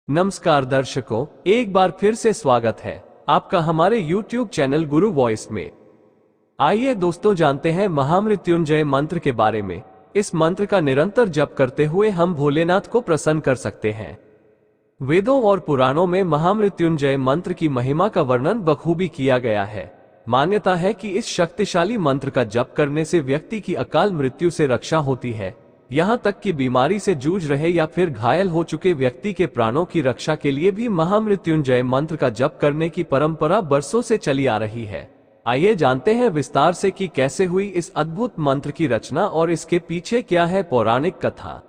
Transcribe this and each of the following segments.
नमस्कार दर्शकों, एक बार फिर से स्वागत है आपका हमारे YouTube चैनल गुरु वॉइस में। आइए दोस्तों जानते हैं महामृत्युंजय मंत्र के बारे में। इस मंत्र का निरंतर जप करते हुए हम भोलेनाथ को प्रसन्न कर सकते हैं। वेदों और पुराणों में महामृत्युंजय मंत्र की महिमा का वर्णन बखूबी किया गया है। मान्यता है कि इस शक्तिशाली मंत्र का जप करने से व्यक्ति की अकाल मृत्यु से रक्षा होती है। यहाँ तक कि बीमारी से जूझ रहे या फिर घायल हो चुके व्यक्ति के प्राणों की रक्षा के लिए भी महामृत्युंजय मंत्र का जप करने की परंपरा बरसों से चली आ रही है। आइए जानते हैं विस्तार से कि कैसे हुई इस अद्भुत मंत्र की रचना और इसके पीछे क्या है पौराणिक कथा।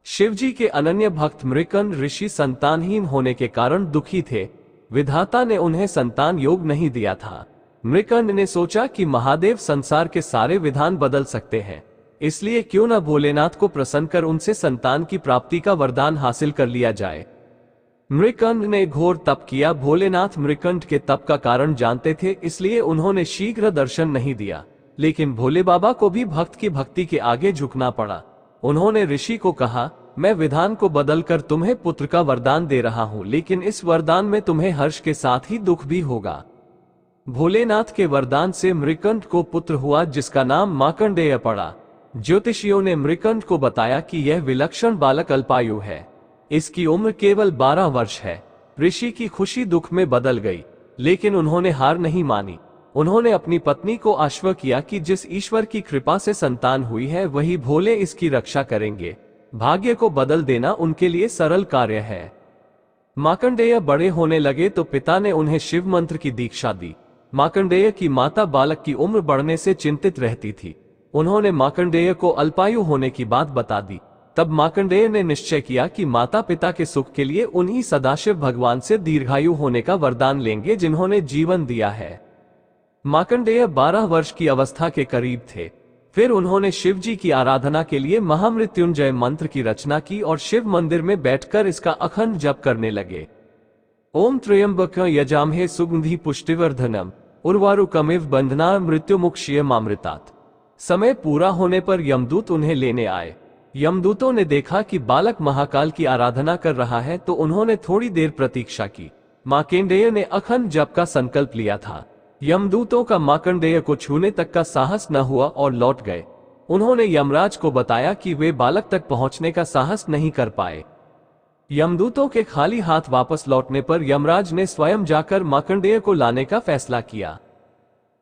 शिवजी के अनन्य भक्त मृकंड ऋषि संतानहीन होने के कारण दुखी थे। विधाता ने उन्हें संतान योग नहीं दिया था। मृकंड ने सोचा कि महादेव संसार के सारे विधान बदल सकते हैं, इसलिए क्यों न भोलेनाथ को प्रसन्न कर उनसे संतान की प्राप्ति का वरदान हासिल कर लिया जाए। मृकंड ने घोर तप किया। भोलेनाथ मृकंड के तप का कारण जानते थे, इसलिए उन्होंने शीघ्र दर्शन नहीं दिया। लेकिन भोले बाबा को भी भक्त की भक्ति के आगे झुकना पड़ा। उन्होंने ऋषि को कहा, मैं विधान को बदलकर तुम्हें पुत्र का वरदान दे रहा हूं, लेकिन इस वरदान में तुम्हें हर्ष के साथ ही दुख भी होगा। भोलेनाथ के वरदान से मृकंड को पुत्र हुआ, जिसका नाम मार्कंडेय पड़ा। ज्योतिषियों ने मृकंड को बताया कि यह विलक्षण बालक अल्पायु है, इसकी उम्र केवल 12 वर्ष है। ऋषि की खुशी दुख में बदल गई, लेकिन उन्होंने हार नहीं मानी। उन्होंने अपनी पत्नी को आश्वस्त किया कि जिस ईश्वर की कृपा से संतान हुई है वही भोले इसकी रक्षा करेंगे। भाग्य को बदल देना उनके लिए सरल कार्य है। मार्कंडेय बड़े होने लगे तो पिता ने उन्हें शिव मंत्र की दीक्षा दी। मार्कंडेय की माता बालक की उम्र बढ़ने से चिंतित रहती थी। उन्होंने मार्कंडेय को अल्पायु होने की बात बता दी। तब मार्कंडेय ने निश्चय किया कि माता पिता के सुख के लिए उन्हीं सदाशिव भगवान से दीर्घायु होने का वरदान लेंगे जिन्होंने जीवन दिया है। मार्कंडेय 12 वर्ष की अवस्था के करीब थे। फिर उन्होंने शिव जी की आराधना के लिए महामृत्युंजय मंत्र की रचना की और शिव मंदिर में बैठकर इसका अखंड जप करने लगे। ओम त्र्यंबकं यजामहे सुगंधि पुष्टिवर्धनम उर्वारुकमिव बंधना मृत्युमुक्षीयमामृतात्। समय पूरा होने पर यमदूत उन्हें लेने आए। यमदूतों ने देखा कि बालक महाकाल की आराधना कर रहा है तो उन्होंने थोड़ी देर प्रतीक्षा की। मार्कंडेय ने अखंड जप का संकल्प लिया था। यमदूतों का मार्कंडेय को छूने तक का साहस न हुआ और लौट गए। उन्होंने यमराज को बताया कि वे बालक तक पहुंचने का साहस नहीं कर पाए। यमदूतों के खाली हाथ वापस लौटने पर यमराज ने स्वयं जाकर मार्कंडेय को लाने का फैसला किया।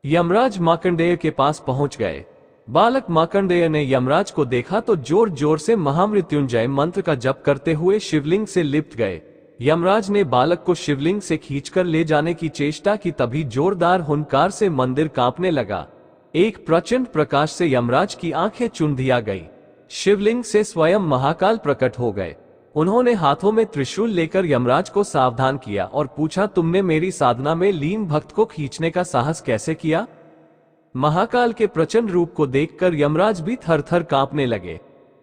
यमराज मार्कंडेय के पास पहुंच गए। बालक मार्कंडेय ने यमराज को देखा तो जोर जोर से महामृत्युंजय मंत्र का जप करते हुए शिवलिंग से लिप्ट गए। यमराज ने बालक को शिवलिंग से खींचकर ले जाने की चेष्टा की, तभी जोरदार हुंकार से मंदिर कांपने लगा। एक प्रचंड प्रकाश से यमराज की आंखें चुंधिया गई। शिवलिंग से स्वयं महाकाल प्रकट हो गए। उन्होंने हाथों में त्रिशूल लेकर यमराज को सावधान किया और पूछा, तुमने मेरी साधना में लीन भक्त को खींचने का साहस कैसे किया? महाकाल के प्रचंड रूप को देखकर यमराज भी थर थर कांपने लगे।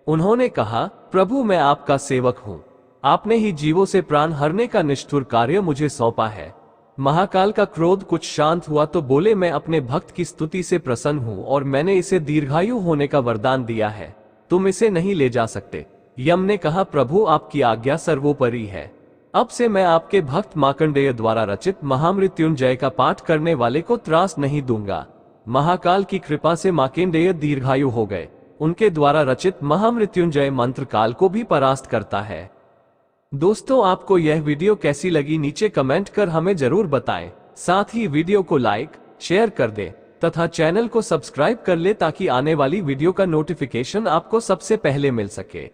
उन्होंने कहा, प्रभु मैं आपका सेवक हूं। आपने ही जीवों से प्राण हरने का निष्ठुर कार्य मुझे सौंपा है। महाकाल का क्रोध कुछ शांत हुआ तो बोले, मैं अपने भक्त की स्तुति से प्रसन्न हूं और मैंने इसे दीर्घायु होने का वरदान दिया है। तुम इसे नहीं ले जा सकते। यम ने कहा, प्रभु आपकी आज्ञा सर्वोपरि है। अब से मैं आपके भक्त मार्कंडेय द्वारा रचित महामृत्युंजय का पाठ करने वाले को त्रास नहीं दूंगा। महाकाल की कृपा से मार्कंडेय दीर्घायु हो गए। उनके द्वारा रचित महामृत्युंजय मंत्र काल को भी परास्त करता है। दोस्तों, आपको यह वीडियो कैसी लगी नीचे कमेंट कर हमें जरूर बताएं। साथ ही वीडियो को लाइक शेयर कर दें तथा चैनल को सब्सक्राइब कर ले ताकि आने वाली वीडियो का नोटिफिकेशन आपको सबसे पहले मिल सके।